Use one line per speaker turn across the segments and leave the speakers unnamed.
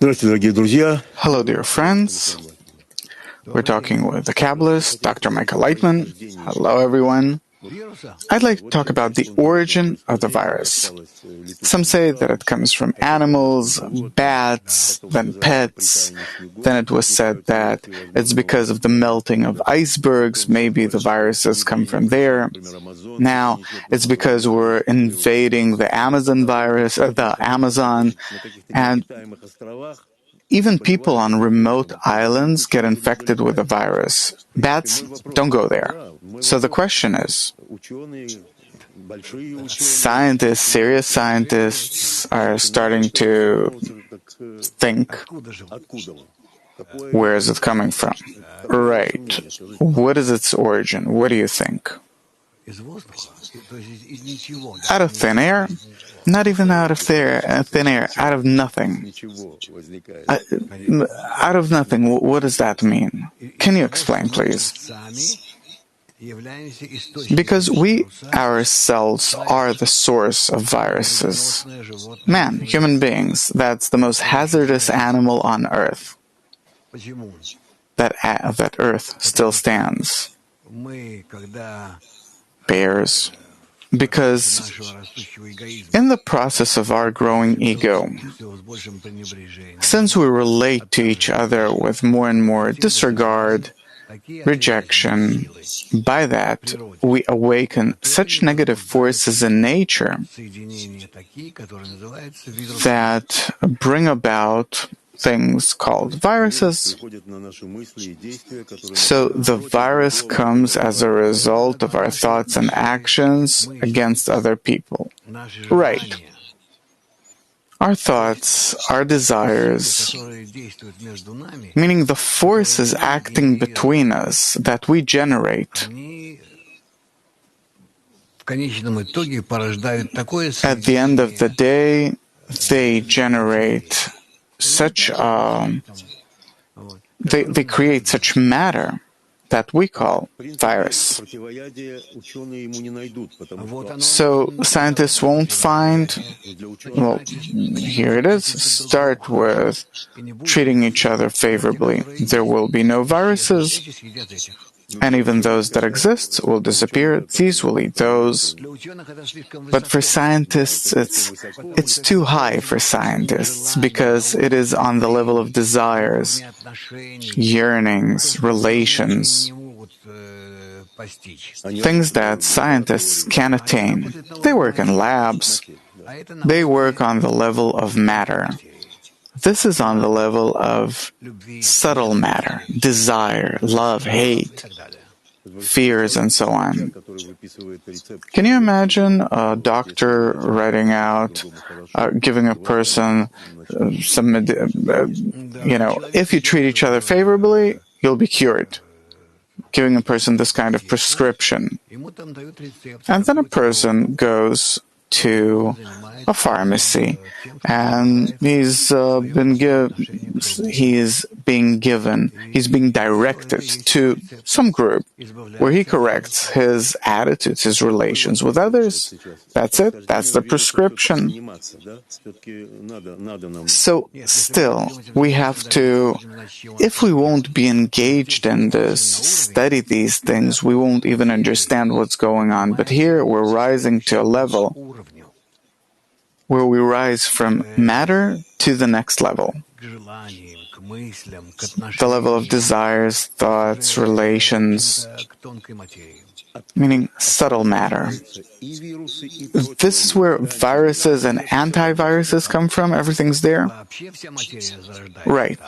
Hello, dear friends. We're talking with the Kabbalist, Dr. Michael Laitman. Hello, everyone. I'd like to talk about the origin of the virus. Some say that it comes from animals, bats, then pets. Then it was said that it's because of the melting of icebergs. Maybe the viruses come from there. Now it's because we're invading the Amazon, and even people on remote islands get infected with the virus. Bats don't go there. So the question is, serious scientists are starting to think, where is it coming from? Right. What is its origin? What do you think? Out of thin air? Not even out of thin air, out of nothing. Out of nothing, what does that mean? Can you explain, please? Because we ourselves are the source of viruses. Man, human beings, that's the most hazardous animal on Earth. That Earth still stands. Bears. Because in the process of our growing ego, since we relate to each other with more and more disregard, rejection, by that we awaken such negative forces in nature that bring about things called viruses. So the virus comes as a result of our thoughts and actions against other people. Right. Our thoughts, our desires, meaning the forces acting between us that we generate, at the end of the day, they generate they create such matter that we call virus. So scientists won't find, well, here it is, start with treating each other favorably. There will be no viruses, and even those that exist will disappear. These will eat those. But for scientists, it's too high for scientists because it is on the level of desires, yearnings, relations, things that scientists can attain. They work in labs. They work on the level of matter. This is on the level of subtle matter, desire, love, hate, fears, and so on. Can you imagine a doctor writing out, giving a person some, if you treat each other favorably, you'll be cured. Giving a person this kind of prescription. And then a person goes to a pharmacy and he's being directed to some group where he corrects his attitudes, his relations with others. That's it. That's the prescription. So still, we have to, if we won't be engaged in this, study these things, we won't even understand what's going on. But here we're rising to a level where we rise from matter to the next level. The level of desires, thoughts, relations, meaning subtle matter. This is where viruses and antiviruses come from. Everything's there. Right.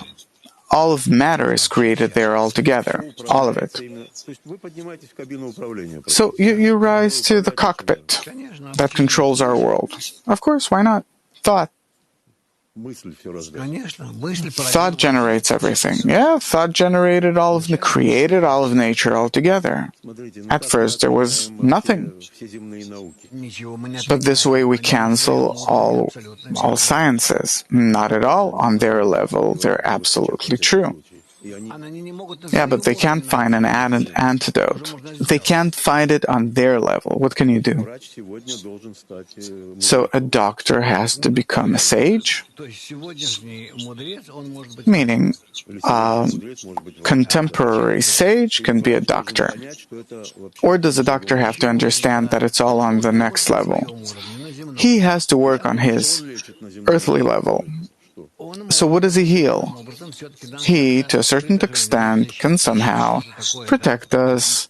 All of matter is created there altogether. All of it. So you rise to the cockpit that controls our world. Of course, why not? Thought. Thought generates everything. Yeah, thought created all of nature altogether. At first there was nothing. But this way we cancel all sciences. Not at all on their level. They're absolutely true. Yeah, but they can't find an antidote. They can't find it on their level. What can you do? So a doctor has to become a sage? Meaning, contemporary sage can be a doctor. Or does a doctor have to understand that it's all on the next level? He has to work on his earthly level. So what does he heal? He, to a certain extent, can somehow protect us,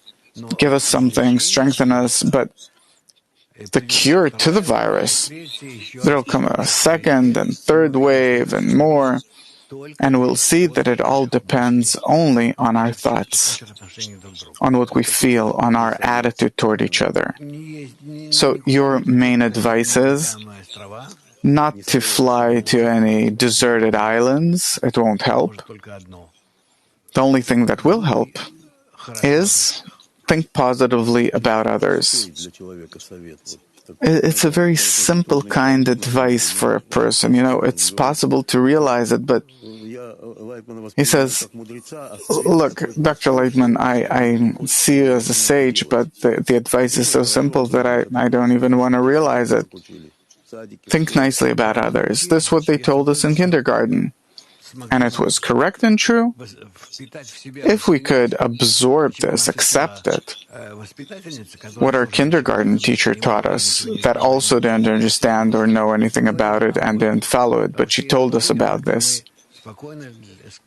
give us something, strengthen us, but the cure to the virus, there'll come a second and third wave and more, and we'll see that it all depends only on our thoughts, on what we feel, on our attitude toward each other. So your main advice is not to fly to any deserted islands. It won't help. The only thing that will help is think positively about others. It's a very simple kind of advice for a person. It's possible to realize it, but he says, look, Dr. Laitman, I see you as a sage, but the advice is so simple that I don't even want to realize it. Think nicely about others. This is what they told us in kindergarten. And it was correct and true. If we could absorb this, accept it, what our kindergarten teacher taught us, that also didn't understand or know anything about it and didn't follow it, but she told us about this.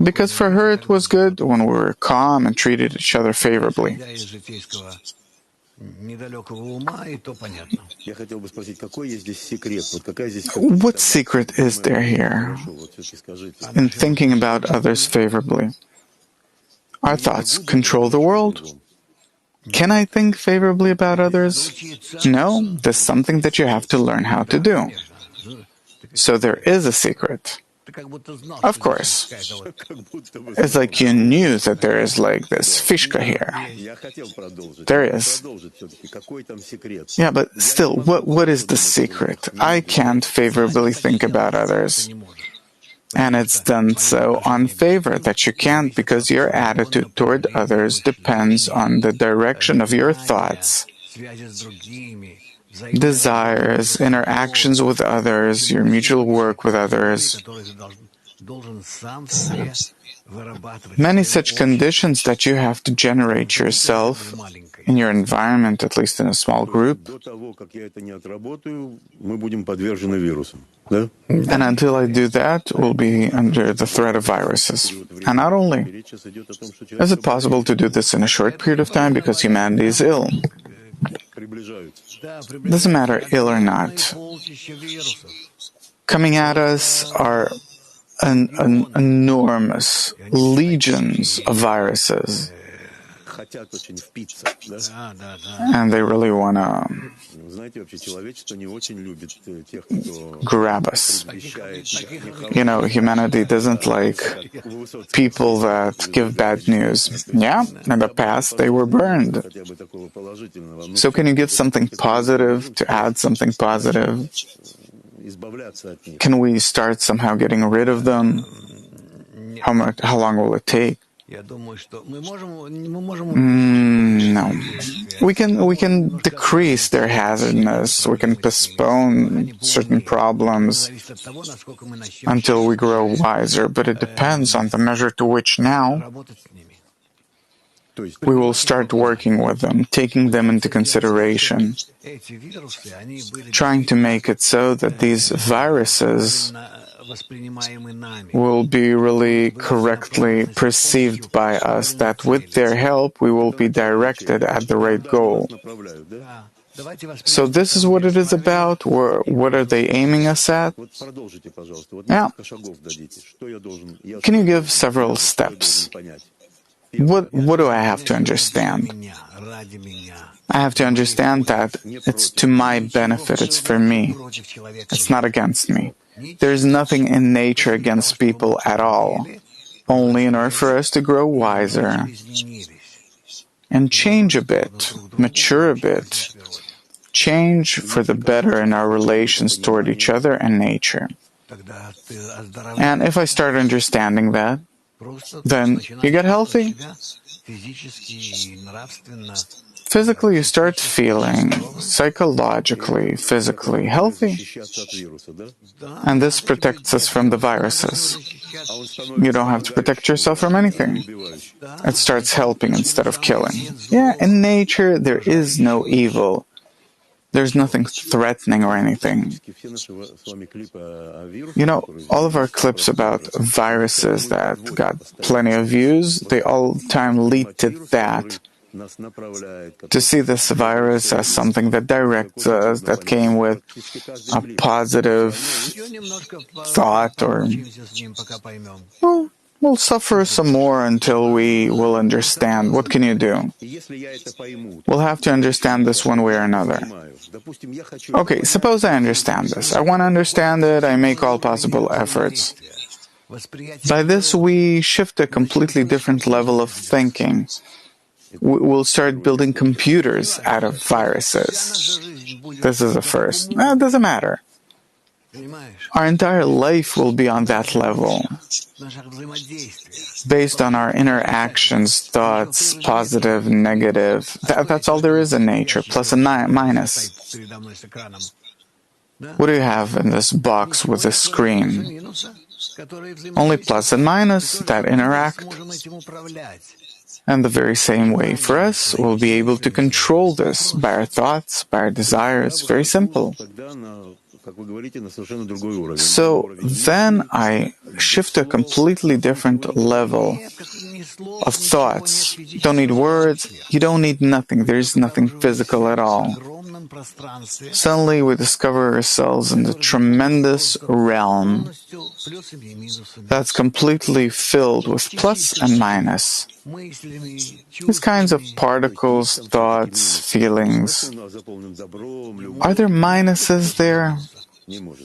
Because for her it was good when we were calm and treated each other favorably. What secret is there here in thinking about others favorably? Our thoughts control the world. Can I think favorably about others? No, there's something that you have to learn how to do. So there is a secret. Of course. It's like you knew that there is like this fishka here. There is. Yeah, but still, what is the secret? I can't favorably think about others. And it's done so on favor that you can't, because your attitude toward others depends on the direction of your thoughts, desires, interactions with others, your mutual work with others. Many such conditions that you have to generate yourself in your environment, at least in a small group. And until I do that, we'll be under the threat of viruses. And not only is it possible to do this in a short period of time because humanity is ill. Doesn't matter ill or not. Coming at us are an enormous legions of viruses. And they really want to grab us. Humanity doesn't like people that give bad news. Yeah, in the past they were burned. So can you give something positive to add something positive? Can we start somehow getting rid of them? How long will it take? No. We can decrease their hazardness. We can postpone certain problems until we grow wiser, but it depends on the measure to which now we will start working with them, taking them into consideration, trying to make it so that these viruses will be really correctly perceived by us, that with their help we will be directed at the right goal. So this is what it is about. What are they aiming us at? Yeah. Can you give several steps? What do I have to understand? I have to understand that it's to my benefit, it's for me. It's not against me. There's nothing in nature against people at all, only in order for us to grow wiser and change a bit, mature a bit, change for the better in our relations toward each other and nature. And if I start understanding that, then you get healthy. Physically, you start feeling psychologically, physically healthy. And this protects us from the viruses. You don't have to protect yourself from anything. It starts helping instead of killing. Yeah, in nature, there is no evil. There's nothing threatening or anything. You know, all of our clips about viruses that got plenty of views, they all the time lead to that. To see this virus as something that directs us, that came with a positive thought, or we'll suffer some more until we will understand. What can you do? We'll have to understand this one way or another. Okay, suppose I understand this. I want to understand it. I make all possible efforts. By this, we shift a completely different level of thinking. We'll start building computers out of viruses. This is the first. It doesn't matter. Our entire life will be on that level, based on our interactions, thoughts, positive, negative. That's all there is in nature, plus and minus. What do you have in this box with a screen? Only plus and minus that interact. And the very same way for us, we'll be able to control this by our thoughts, by our desires. Very simple. So then I shift to a completely different level of thoughts. You don't need words. You don't need nothing. There is nothing physical at all. Suddenly we discover ourselves in the tremendous realm that's completely filled with plus and minus. These kinds of particles, thoughts, feelings. Are there minuses there?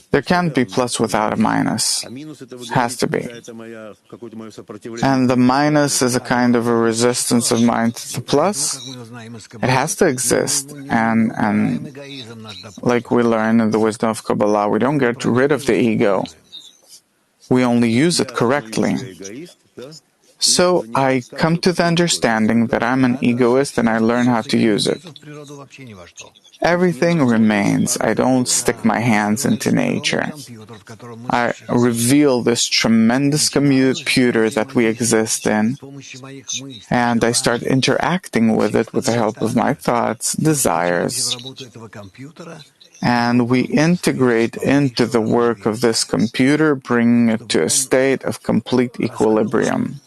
There can't be plus without a minus. Has to be. And the minus is a kind of a resistance of mind to the plus. It has to exist. And like we learn in the wisdom of Kabbalah, we don't get rid of the ego. We only use it correctly. So I come to the understanding that I'm an egoist and I learn how to use it. Everything remains. I don't stick my hands into nature. I reveal this tremendous computer that we exist in, and I start interacting with it with the help of my thoughts, desires, and we integrate into the work of this computer, bringing it to a state of complete equilibrium.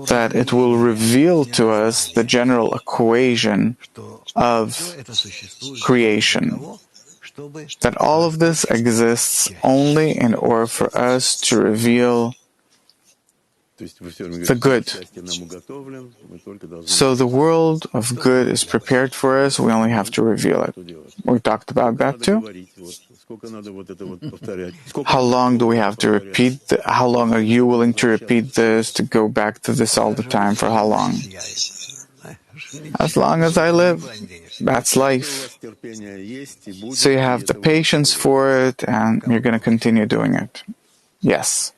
That it will reveal to us the general equation of creation. That all of this exists only in order for us to reveal the good. So the world of good is prepared for us, we only have to reveal it. We talked about that too. How long do we have to repeat? How long are you willing to repeat this, to go back to this all the time? For how long? As long as I live. That's life. So you have the patience for it, and you're going to continue doing it. Yes.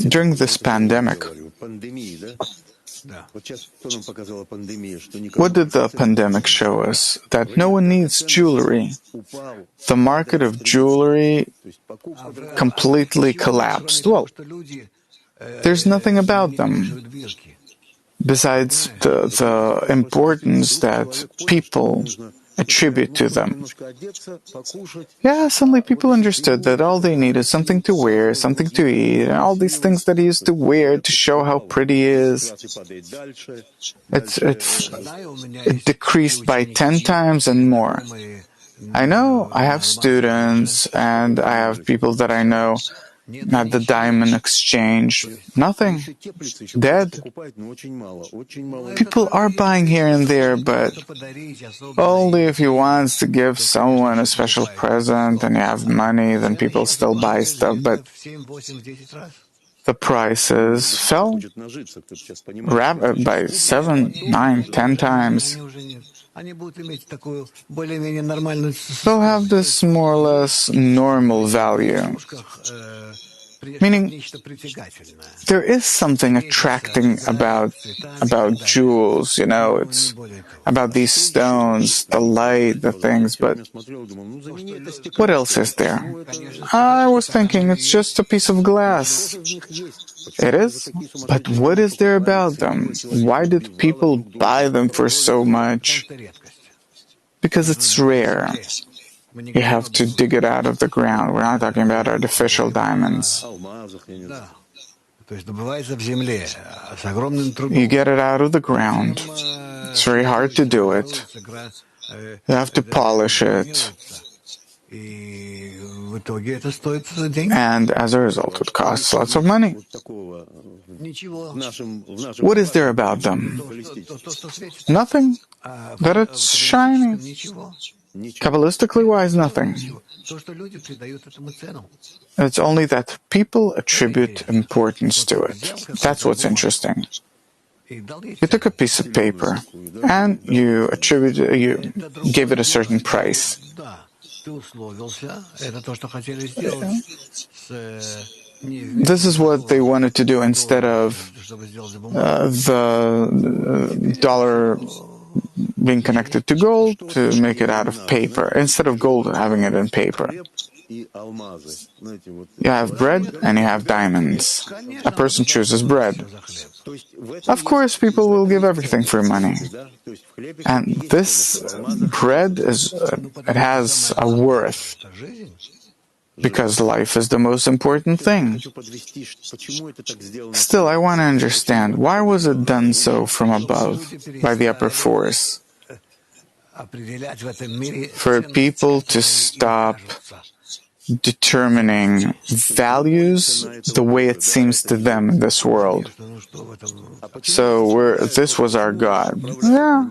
During this pandemic, what did the pandemic show us? That no one needs jewelry. The market of jewelry completely collapsed. Well, there's nothing about them besides the importance that people attribute to them. Yeah, suddenly people understood that all they need is something to wear, something to eat, and all these things that he used to wear to show how pretty he is. It decreased by 10 times and more. I know I have students and I have people that I know at the diamond exchange. Nothing. Dead. People are buying here and there, but only if he wants to give someone a special present and you have money, then people still buy stuff. But the prices fell by 7, 9, 10 times. They'll have this more or less normal value. Meaning, there is something attracting about jewels, it's about these stones, the light, the things, but what else is there? I was thinking it's just a piece of glass. It is? But what is there about them? Why did people buy them for so much? Because it's rare. You have to dig it out of the ground. We're not talking about artificial diamonds. You get it out of the ground. It's very hard to do it. You have to polish it. And as a result, it costs lots of money. What is there about them? Nothing. That it's shiny. Kabbalistically wise, nothing. It's only that people attribute importance to it. That's what's interesting. You took a piece of paper and you gave it a certain price. This is what they wanted to do instead of the dollar being connected to gold, to make it out of paper. Instead of gold, having it in paper. You have bread and you have diamonds. A person chooses bread. Of course, people will give everything for money. And this bread it has a worth. Because life is the most important thing. Still, I want to understand, why was it done so from above, by the upper force? For people to stop determining values the way it seems to them in this world. So this was our God. Yeah.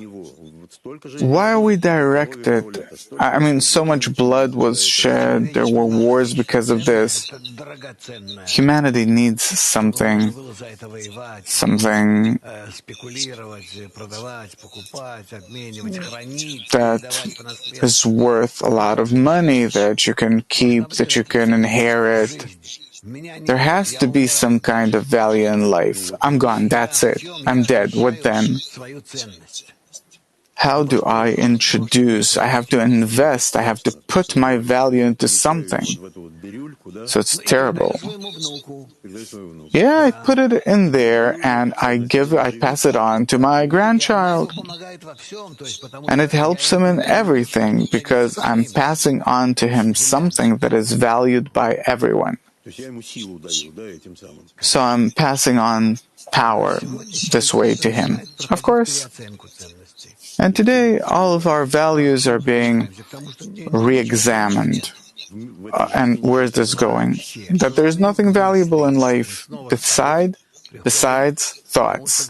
Why are we directed? I mean, so much blood was shed, there were wars because of this. Humanity needs something that is worth a lot of money, that you can keep, that you can inherit. There has to be some kind of value in life. I'm gone, that's it. I'm dead. What then? How do I introduce? I have to invest. I have to put my value into something. So it's terrible. Yeah, I put it in there and I pass it on to my grandchild. And it helps him in everything because I'm passing on to him something that is valued by everyone. So I'm passing on power this way to him. Of course. And today, all of our values are being re-examined. And where is this going? That there is nothing valuable in life besides thoughts.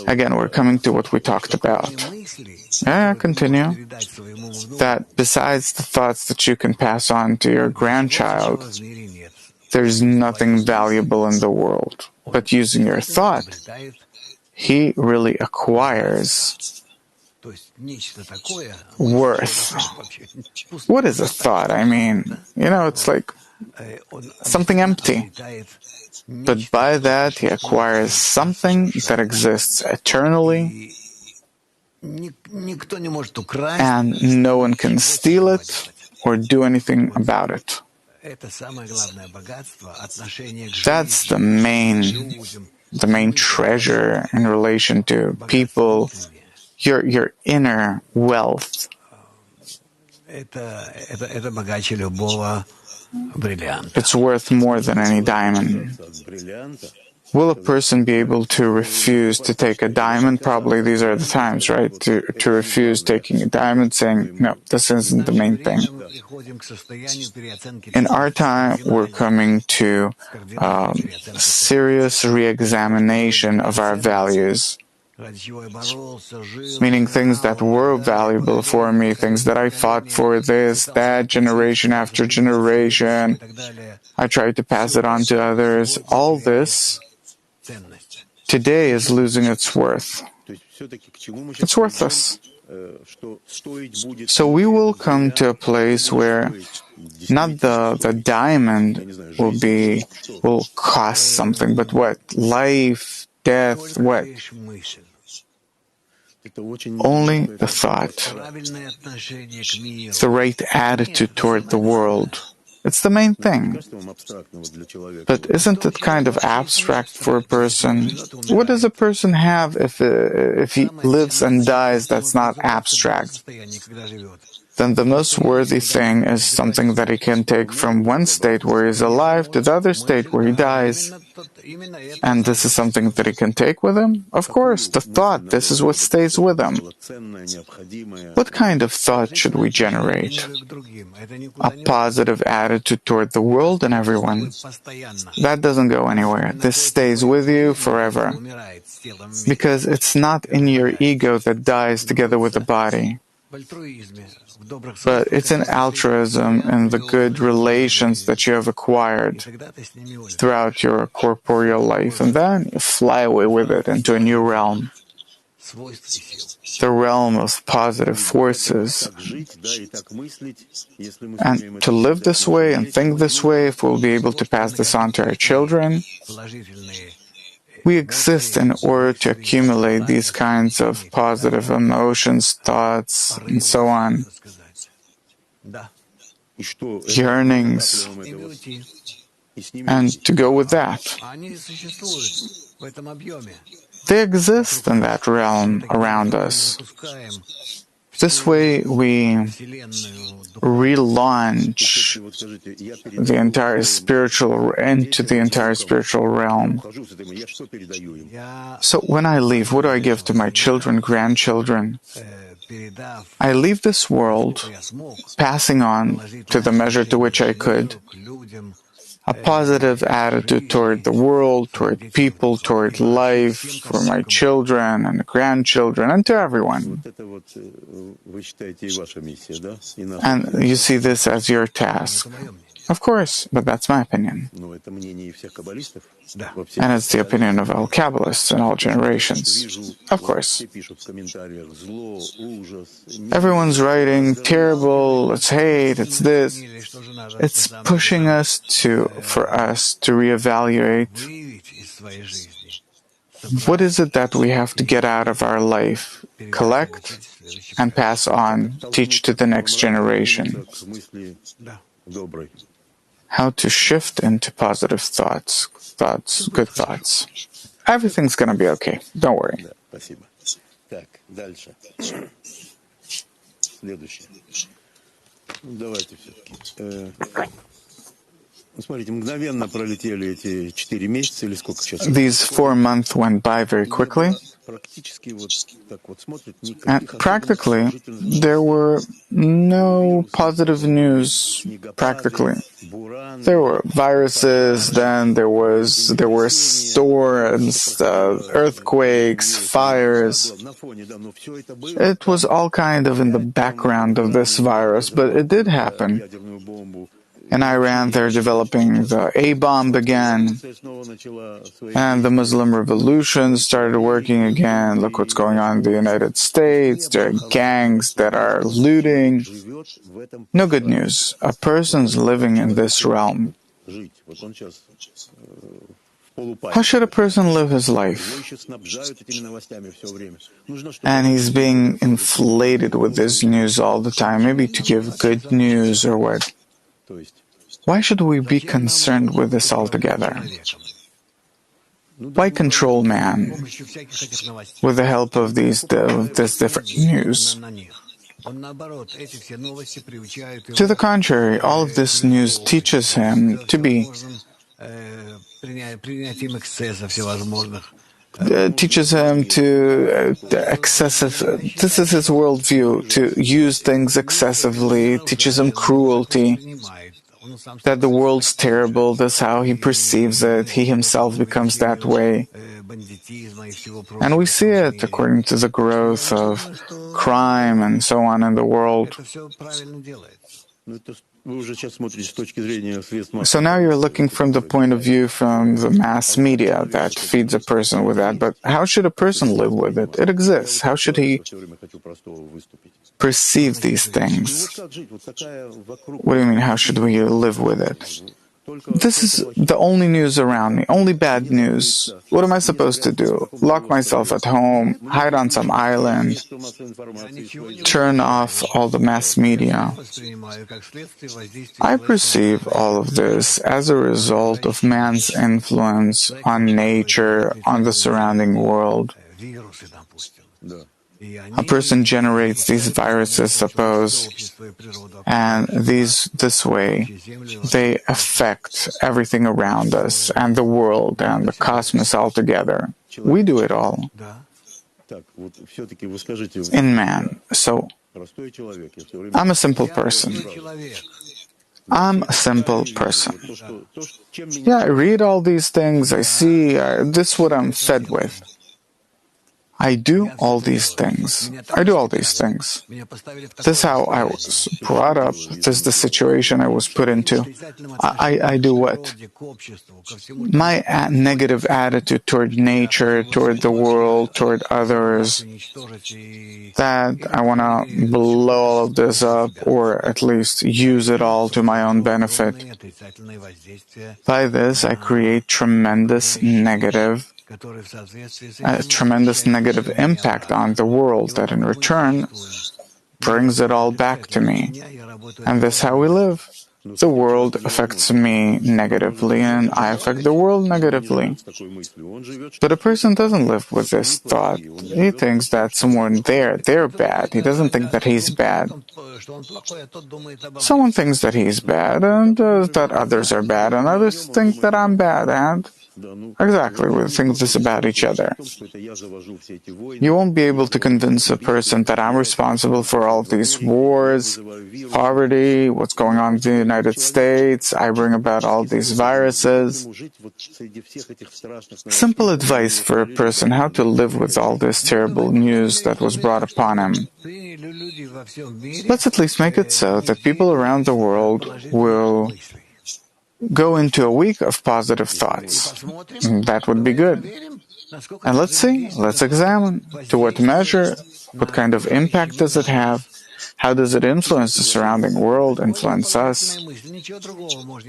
Again, we're coming to what we talked about. Yeah, continue. That besides the thoughts that you can pass on to your grandchild, there's nothing valuable in the world. But using your thought, he really acquires worth. What is a thought? I mean, it's like something empty. But by that, he acquires something that exists eternally, and no one can steal it or do anything about it. That's the main treasure in relation to people, your inner wealth. It's worth more than any diamond. Will a person be able to refuse to take a diamond? Probably these are the times, right? To refuse taking a diamond, saying, no, this isn't the main thing. In our time, we're coming to serious re-examination of our values. meaning things that were valuable for me, things that I fought for, this, that, generation after generation. I tried to pass it on to others. All this today is losing its worth. It's worthless. So we will come to a place where not the diamond will cost something, but what? Life, death, what? Only the thought. It's the right attitude toward the world. It's the main thing. But isn't it kind of abstract for a person? What does a person have if he lives and dies that's not abstract? Then the most worthy thing is something that he can take from one state where he's alive to the other state where he dies. And this is something that he can take with him? Of course, the thought, this is what stays with him. What kind of thought should we generate? A positive attitude toward the world and everyone. That doesn't go anywhere. This stays with you forever. Because it's not in your ego that dies together with the body. But it's in altruism and the good relations that you have acquired throughout your corporeal life, and then you fly away with it into a new realm, the realm of positive forces. And to live this way and think this way, if we'll be able to pass this on to our children, we exist in order to accumulate these kinds of positive emotions, thoughts, and so on. Yearnings, and to go with that. They exist in that realm around us. This way we relaunch the entire spiritual realm. So when I leave, what do I give to my children, grandchildren? I leave this world passing on to the measure to which I could a positive attitude toward the world, toward people, toward life, for my children and grandchildren, and to everyone. And you see this as your task. Of course, but that's my opinion. And it's the opinion of all Kabbalists in all generations. Of course. Everyone's writing, terrible, it's hate, it's this. It's pushing us for us to reevaluate. What is it that we have to get out of our life, collect, and pass on, teach to the next generation? How to shift into positive thoughts, good thoughts. Everything's going to be okay. Don't worry. These 4 months went by very quickly. And practically, there were no positive news, practically. There were viruses, then there were storms, earthquakes, fires. It was all kind of in the background of this virus, but it did happen. In Iran, they're developing the A-bomb again, and the Muslim revolution started working again. Look what's going on in the United States. There are gangs that are looting. No good news. A person's living in this realm. How should a person live his life? And he's being inflated with this news all the time, maybe to give good news or what. Why should we be concerned with this altogether? Why control man with the help of this different news? To the contrary, all of this news teaches him to be teaches him to excessive, this is his worldview, to use things excessively, teaches him cruelty. that the world's terrible, that's how he perceives it, he himself becomes that way. And we see it according to the growth of crime and so on in the world. So now you're looking from the point of view from the mass media that feeds a person with that, but how should a person live with it? It exists. How should he perceive these things? What do you mean, how should we live with it? This is the only news around me, only bad news. What am I supposed to do? Lock myself at home, hide on some island, turn off all the mass media? I perceive all of this as a result of man's influence on nature, on the surrounding world. A person generates these viruses, suppose, and this way, they affect everything around us, and the world, and the cosmos altogether. We do it all in man. So, I'm a simple person. I'm a simple person. Yeah, I read all these things, I see, this is what I'm fed with. I do all these things. I do all these things. This is how I was brought up. This is the situation I was put into. I do what? My negative attitude toward nature, toward the world, toward others, that I want to blow all of this up, or at least use it all to my own benefit. By this, I create tremendous negative impact on the world that in return brings it all back to me. And this is how we live. The world affects me negatively and I affect the world negatively. But a person doesn't live with this thought. He thinks that someone they're bad. He doesn't think that he's bad. Someone thinks that he's bad and that others are bad, and others think that I'm bad, and exactly, we think this about each other. You won't be able to convince a person that I'm responsible for all of these wars, poverty, what's going on in the United States, I bring about all these viruses. Simple advice for a person how to live with all this terrible news that was brought upon him. Let's at least make it so that people around the world will go into a week of positive thoughts. That would be good. And let's see, let's examine to what measure, what kind of impact does it have, how does it influence the surrounding world, influence us.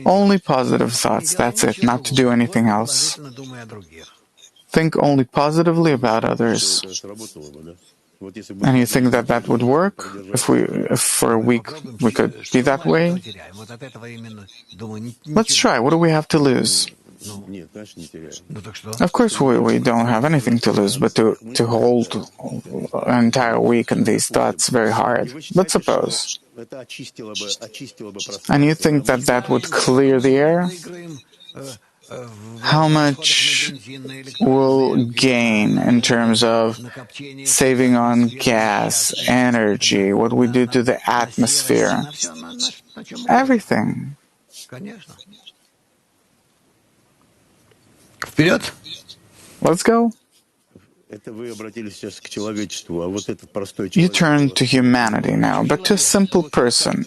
Only positive thoughts, that's it, not to do anything else. Think only positively about others. And you think that that would work? If for a week we could be that way? Let's try. What do we have to lose? Of course we don't have anything to lose, but to hold an entire week in these thoughts very hard. But suppose. And you think that that would clear the air? How much will gain in terms of saving on gas, energy, what we do to the atmosphere? Everything. Let's go. You turn to humanity now, but to a simple person.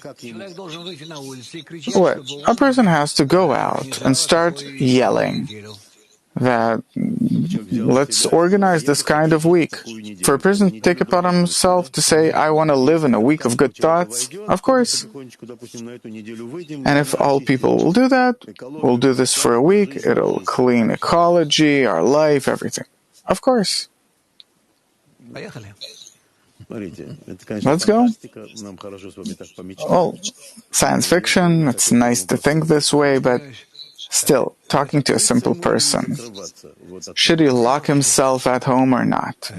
What? A person has to go out and start yelling that let's organize this kind of week. For a person to take upon himself to say, I want to live in a week of good thoughts, of course. And if all people will do that, we'll do this for a week, it'll clean ecology, our life, everything. Of course. Let's go. Oh, science fiction, it's nice to think this way, but still, talking to a simple person, should he lock himself at home or not?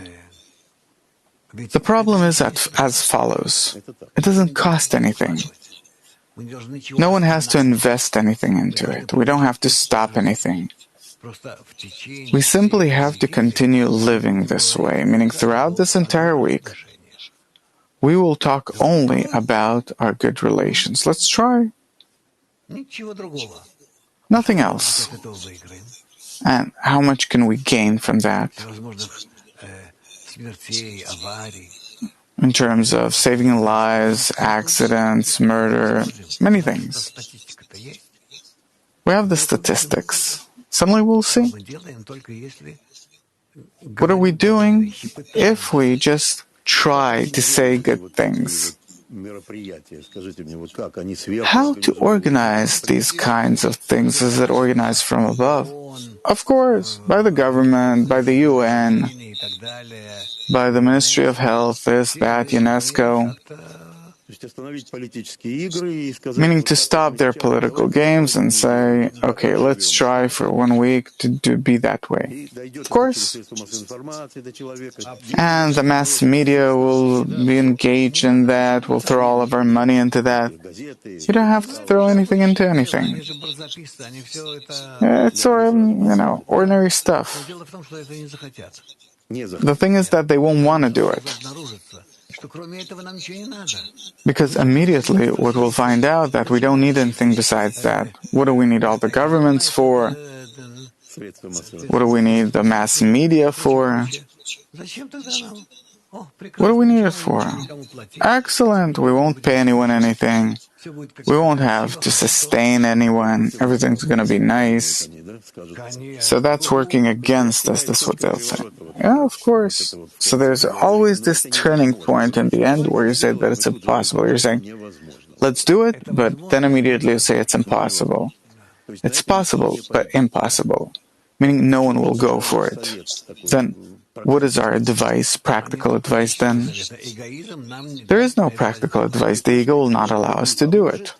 The problem is as follows. It doesn't cost anything. No one has to invest anything into it. We don't have to stop anything. We simply have to continue living this way, meaning throughout this entire week, we will talk only about our good relations. Let's try. Nothing else. And how much can we gain from that? In terms of saving lives, accidents, murder, many things. We have the statistics. Suddenly we'll see. What are we doing if we just try to say good things? How to organize these kinds of things? Is it organized from above? Of course, by the government, by the UN, by the Ministry of Health, this, that, UNESCO. Meaning to stop their political games and say, okay, let's try for 1 week to be that way. Of course. And the mass media will be engaged in that, we'll throw all of our money into that. You don't have to throw anything into anything. It's ordinary stuff. The thing is that they won't want to do it. Because immediately what we'll find out that we don't need anything besides that. What do we need all the governments for? What do we need the mass media for? What do we need it for? Excellent. We won't pay anyone anything. We won't have to sustain anyone. Everything's going to be nice. So that's working against us. That's what they'll say. Yeah, of course. So there's always this turning point in the end where you say that it's impossible. You're saying, let's do it, but then immediately you say it's impossible. It's possible, but impossible. Meaning no one will go for it. Then what is our advice, practical advice then? There is no practical advice. The ego will not allow us to do it.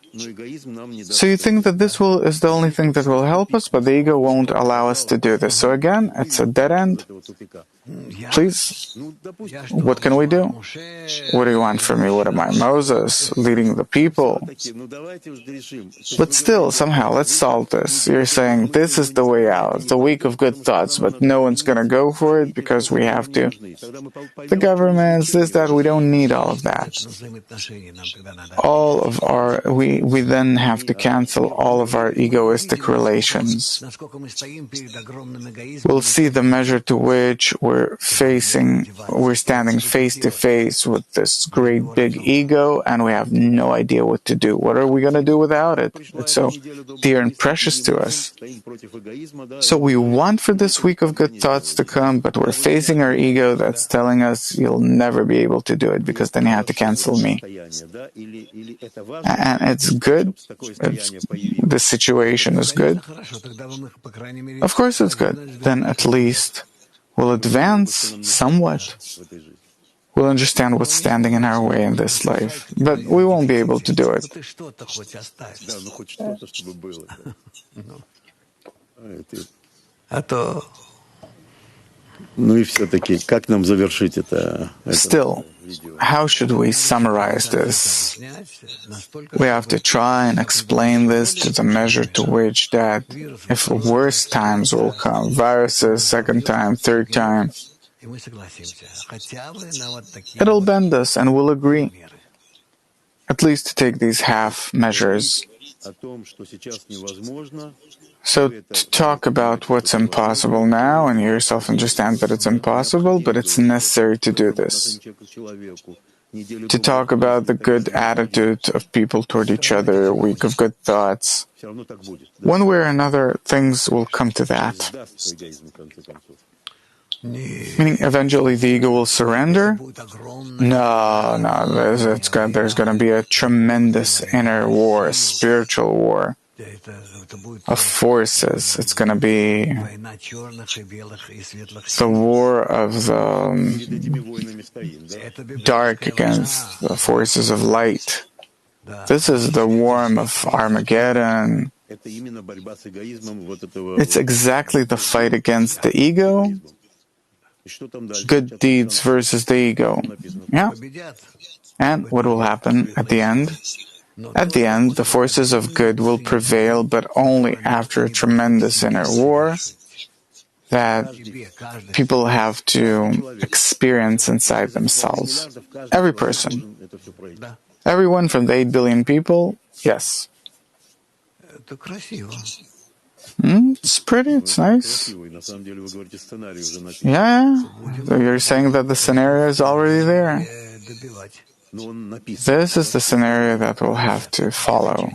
So you think that this is the only thing that will help us, but the ego won't allow us to do this. So again, it's a dead end. Please, what can we do? What do you want from me? What am I, Moses, leading the people? But still, somehow, let's solve this. You're saying this is the way out, the week of good thoughts, but no one's going to go for it because we have to. The governments, this, that, we don't need all of that. We then have to cancel all of our egoistic relations. We'll see the measure to which we're standing face to face with this great big ego, and we have no idea what to do. What are we going to do without it? It's so dear and precious to us. So we want for this week of good thoughts to come, but we're facing our ego that's telling us you'll never be able to do it because then you have to cancel me. And it's good. The situation is good. Of course it's good. Then at least we'll advance somewhat. We'll understand what's standing in our way in this life. But we won't be able to do it. Still, how should we summarize this? We have to try and explain this to the measure to which that if worse times will come, viruses, second time, third time, it'll bend us and we'll agree, at least to take these half measures. So to talk about what's impossible now, and you yourself understand that it's impossible, but it's necessary to do this. To talk about the good attitude of people toward each other, a week of good thoughts. One way or another, things will come to that. Meaning eventually the ego will surrender? No, there's going to be a tremendous inner war, a spiritual war of forces. It's going to be the war of the dark against the forces of light. This is the war of Armageddon. It's exactly the fight against the ego. Good deeds versus the ego. Yeah. And what will happen at the end? At the end, the forces of good will prevail, but only after a tremendous inner war that people have to experience inside themselves. Every person. Everyone from the 8 billion people, yes. It's pretty, it's nice. Yeah, so you're saying that the scenario is already there. This is the scenario that we'll have to follow.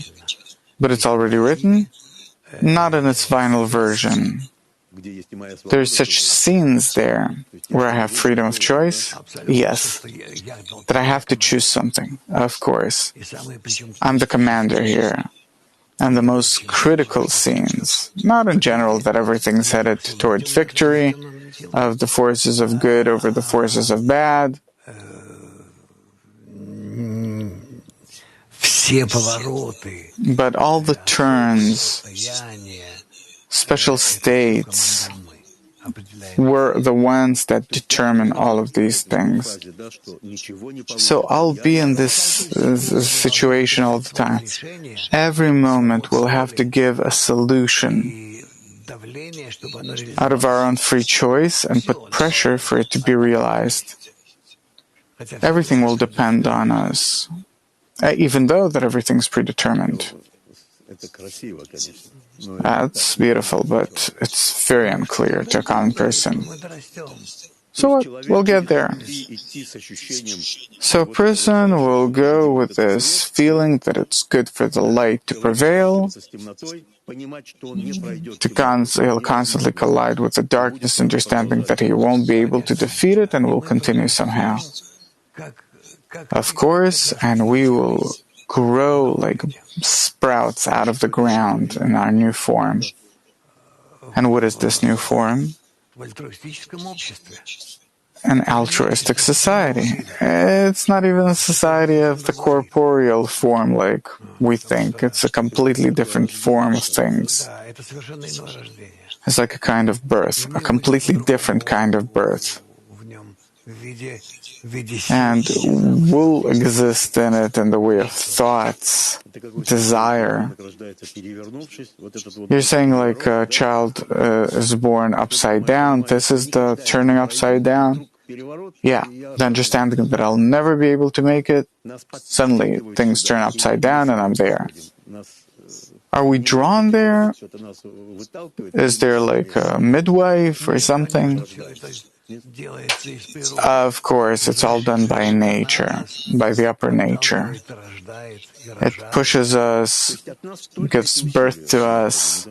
But it's already written, not in its final version. There's such scenes there where I have freedom of choice. Yes. That I have to choose something. Of course. I'm the commander here. And the most critical scenes, not in general that everything's headed toward victory of the forces of good over the forces of bad. But all the turns, special states, were the ones that determine all of these things. So I'll be in this situation all the time. Every moment we'll have to give a solution out of our own free choice and put pressure for it to be realized. Everything will depend on us, even though that everything's predetermined. That's beautiful, but it's very unclear to a common person. So what? We'll get there. So a person will go with this feeling that it's good for the light to prevail, he'll constantly collide with the darkness, understanding that he won't be able to defeat it and will continue somehow. Of course, and we will grow like sprouts out of the ground in our new form. And what is this new form? An altruistic society. It's not even a society of the corporeal form like we think. It's a completely different form of things. It's like a kind of birth, a completely different kind of birth. And will exist in it in the way of thoughts, desire. You're saying like a child is born upside down. This is the turning upside down? Yeah, the understanding that I'll never be able to make it, suddenly things turn upside down and I'm there. Are we drawn there? Is there like a midwife or something? Of course, it's all done by nature, by the upper nature. It pushes us, gives birth to us.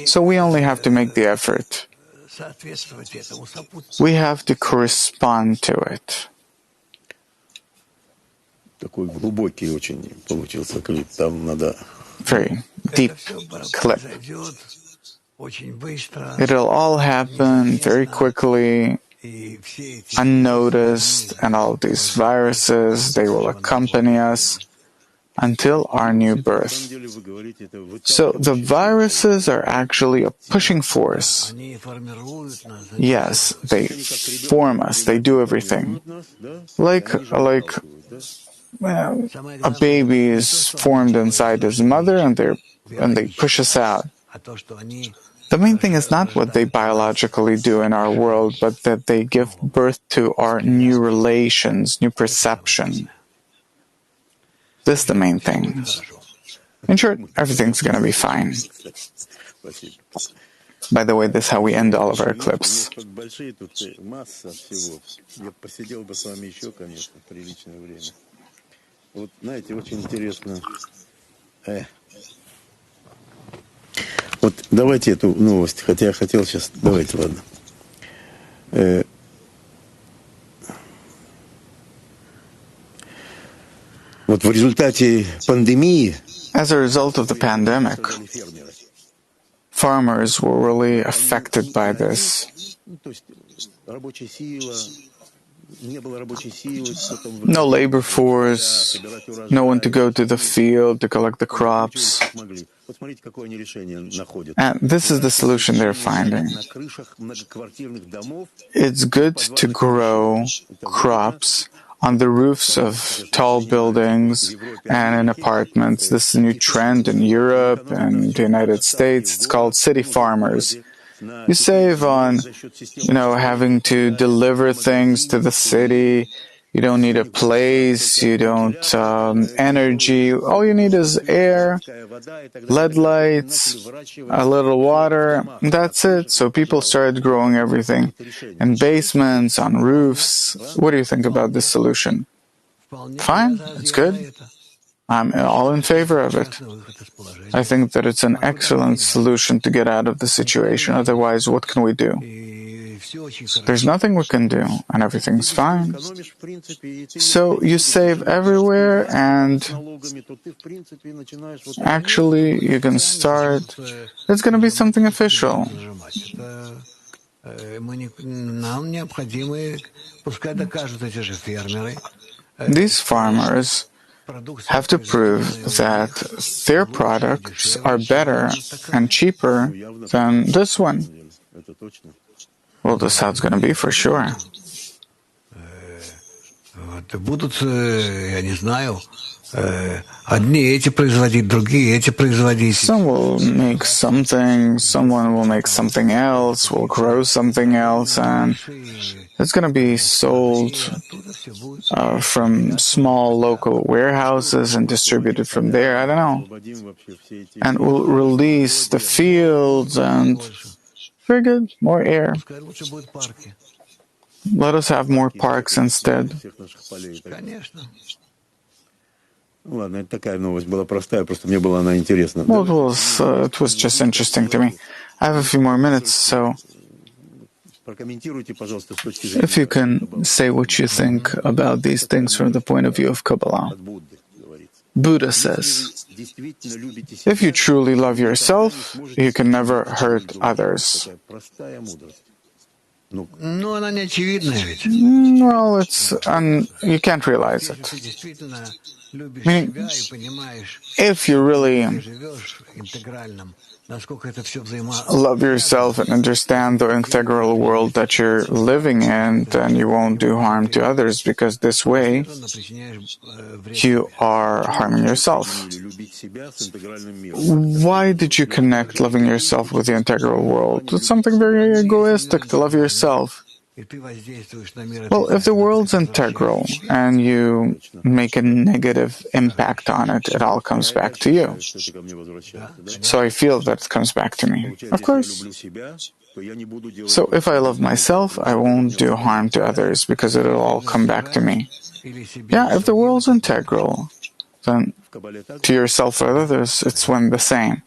So we only have to make the effort. We have to correspond to it. Very deep clip. It'll all happen very quickly, unnoticed, and all these viruses, they will accompany us until our new birth. So the viruses are actually a pushing force. Yes, they form us, they do everything. Like a baby is formed inside his mother and they push us out. The main thing is not what they biologically do in our world, but that they give birth to our new relations, new perception. This is the main thing. In short, everything's going to be fine. By the way, this is how we end all of our clips.
Вот давайте эту новость, хотя я хотел сейчас... Давайте, ладно. Вот в результате пандемии...
As a result of the pandemic, farmers were really affected by this. No labor force, no one to go to the field to collect the crops. And this is the solution they're finding. It's good to grow crops on the roofs of tall buildings and in apartments. This is a new trend in Europe and the United States. It's called city farmers. You save on, having to deliver things to the city. You don't need a place, you don't energy. All you need is air, LED lights, a little water. That's it. So people started growing everything in basements, on roofs. What do you think about this solution? Fine, it's good. I'm all in favor of it. I think that it's an excellent solution to get out of the situation. Otherwise, what can we do? There's nothing we can do, and everything's fine. So you save everywhere, and actually you can start. It's going to be something official. These farmers have to prove that their products are better and cheaper than this one. Well, this is how it's going to be for sure. Some will make something, someone will make something else, will grow something else, and it's going to be sold from small local warehouses and distributed from there. I don't know. And we'll release the fields and very good, more air. Let us have more parks instead.
Well, it
was just interesting to me. I have a few more minutes, so if you can say what you think about these things from the point of view of Kabbalah. Buddha says, if you truly love yourself, you can never hurt others. Well, you can't realize it. Meaning, if you really love yourself and understand the integral world that you're living in, then you won't do harm to others, because this way you are harming yourself. Why did you connect loving yourself with the integral world? It's something very egoistic to love yourself. Well, if the world's integral and you make a negative impact on it, it all comes back to you. So I feel that it comes back to me. Of course. So if I love myself, I won't do harm to others because it'll all come back to me. Yeah, if the world's integral, then to yourself or others, it's one the same.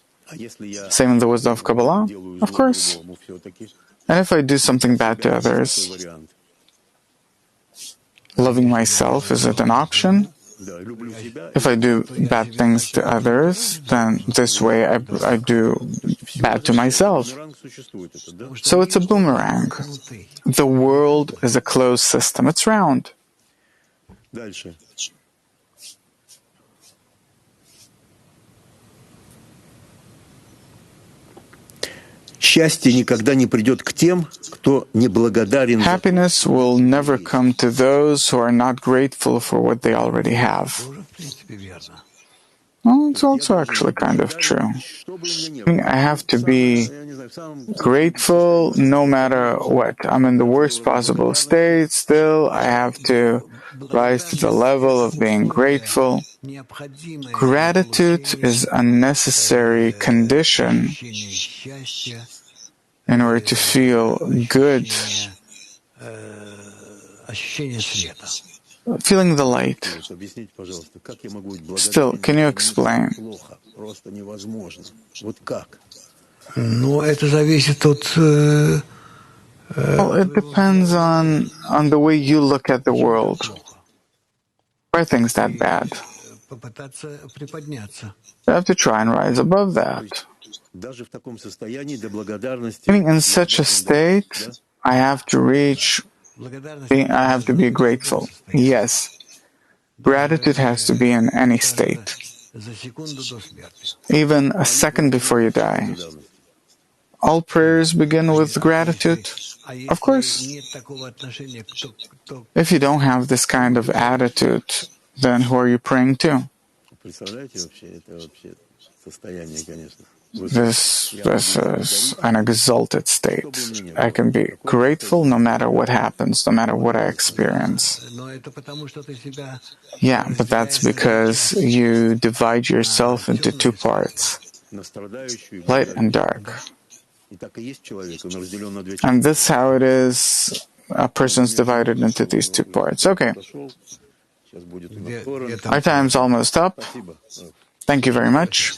Same in the wisdom of Kabbalah? Of course. And if I do something bad to others, loving myself, is it an option? If I do bad things to others, then this way I do bad to myself. So it's a boomerang. The world is a closed system. It's round. Happiness will never come to those who are not grateful for what they already have. Well, it's also actually kind of true. I have to be grateful no matter what. I'm in the worst possible state, still I have to rise to the level of being grateful. Gratitude is a necessary condition in order to feel good, feeling the light. Still, can you explain? Well, it depends on the way you look at the world. Are things that bad? You have to try and rise above that. Meaning, in such a state, I have to be grateful. Yes, gratitude has to be in any state. Even a second before you die. All prayers begin with gratitude. Of course. If you don't have this kind of attitude, then who are you praying to?
состояние, конечно.
This is an exalted state. I can be grateful no matter what happens, no matter what I experience. Yeah, but that's because you divide yourself into two parts, light and dark. And this is how it is. A person's divided into these two parts. Okay. Our time's almost up. Thank you very much.